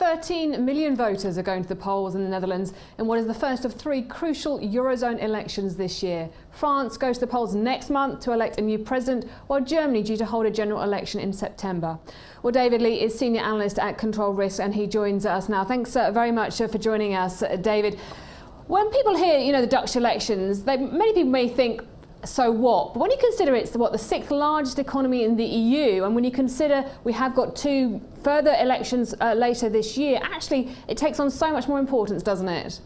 13 million voters are going to the polls in the Netherlands in what is the first of three crucial eurozone elections this year. France goes to the polls next month to elect a new president, while Germany due to hold a general election in September. Well, David Lee is senior analyst at Control Risk and he joins us now. Thanks very much for joining us, David. When people hear, the Dutch elections, many people may think, so what? But when you consider it's the sixth largest economy in the EU, and when you consider we have got two further elections later this year, actually it takes on so much more importance, doesn't it?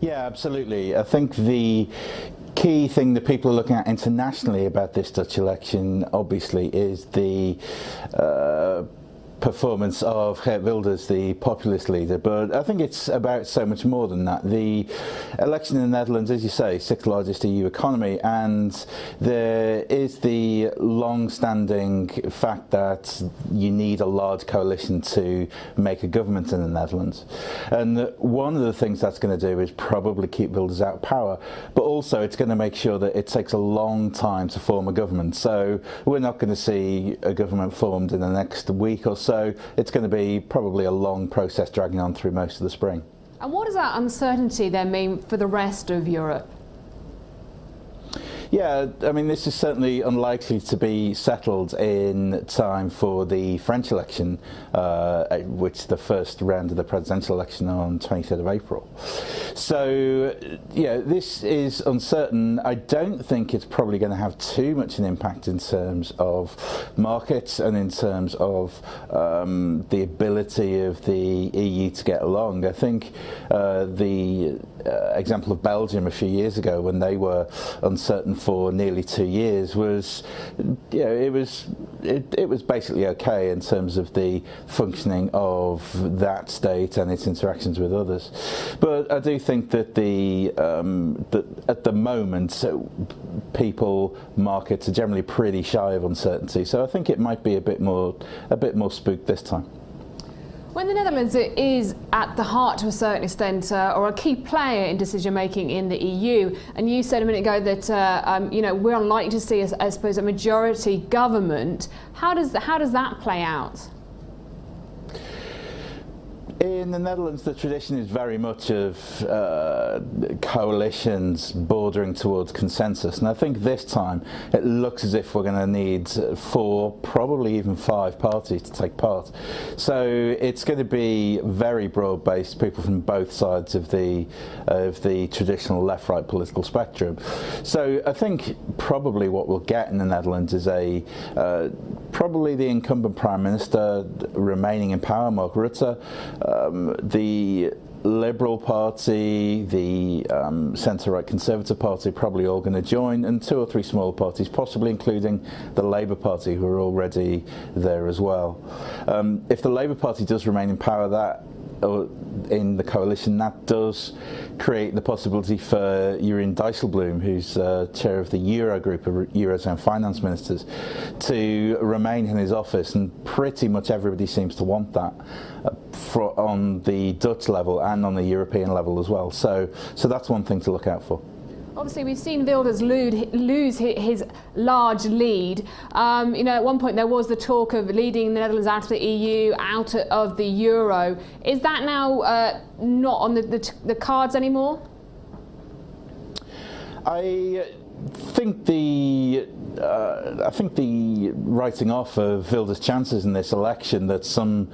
Yeah, absolutely. I think the key thing that people are looking at internationally about this Dutch election, obviously, is the performance of Geert Wilders, the populist leader, but I think it's about so much more than that. The election in the Netherlands, as you say, sixth largest EU economy, and there is the long-standing fact that you need a large coalition to make a government in the Netherlands. And one of the things that's going to do is probably keep Wilders out of power, but also it's going to make sure that it takes a long time to form a government. So we're not going to see a government formed in the next week or so. So it's going to be probably a long process dragging on through most of the spring. And what does that uncertainty then mean for the rest of Europe? Yeah, I mean, this is certainly unlikely to be settled in time for the French election, which the first round of the presidential election on 23rd of April. So, yeah, this is uncertain. I don't think it's probably going to have too much an impact in terms of markets and in terms of the ability of the EU to get along. I think the example of Belgium a few years ago, when they were uncertain for nearly 2 years, was, it was basically okay in terms of the functioning of that state and its interactions with others. But I do think that that at the moment people, markets are generally pretty shy of uncertainty. So I think it might be a bit more spooked this time. When the Netherlands is at the heart, to a certain extent, or a key player in decision making in the EU, and you said a minute ago that we're unlikely to see, I suppose, a majority government. How does that play out? In the Netherlands, the tradition is very much of coalitions bordering towards consensus, and I think this time it looks as if we're going to need 4, probably even 5 parties to take part. So it's going to be very broad-based, people from both sides of the traditional left-right political spectrum. So I think probably what we'll get in the Netherlands is probably the incumbent Prime Minister remaining in power, Mark Rutte. The Liberal Party, the centre-right Conservative Party, probably all going to join, and 2 or 3 small parties, possibly including the Labour Party, who are already there as well. If the Labour Party does remain in power, in the coalition, that does create the possibility for Jeroen Dijsselbloem, who's chair of the Eurogroup of Eurozone finance ministers, to remain in his office, and pretty much everybody seems to want that on the Dutch level and on the European level as well. So that's one thing to look out for. Obviously, we've seen Wilders lose his large lead. At one point there was the talk of leading the Netherlands out of the EU, out of the euro. Is that now not on the cards anymore? I think the writing off of Wilders' chances in this election that some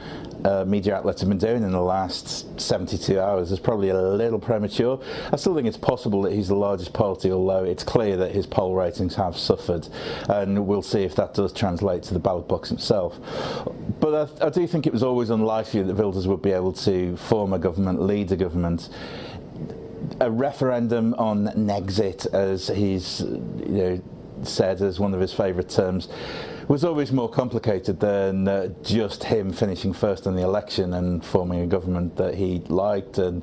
media outlets have been doing in the last 72 hours is probably a little premature. I still think it's possible that he's the largest party, although it's clear that his poll ratings have suffered, and we'll see if that does translate to the ballot box himself. But I do think it was always unlikely that Wilders would be able to form a government, lead a government. A referendum on Nexit, as he's said as one of his favourite terms, was always more complicated than just him finishing first in the election and forming a government that he liked and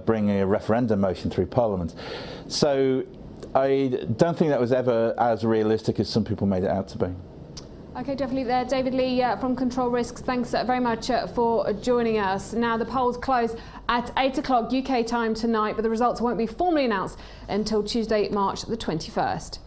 bringing a referendum motion through Parliament. So I don't think that was ever as realistic as some people made it out to be. Okay, definitely there. David Lee from Control Risks, thanks very much for joining us. Now, the polls close at 8 o'clock UK time tonight, but the results won't be formally announced until Tuesday, March the 21st.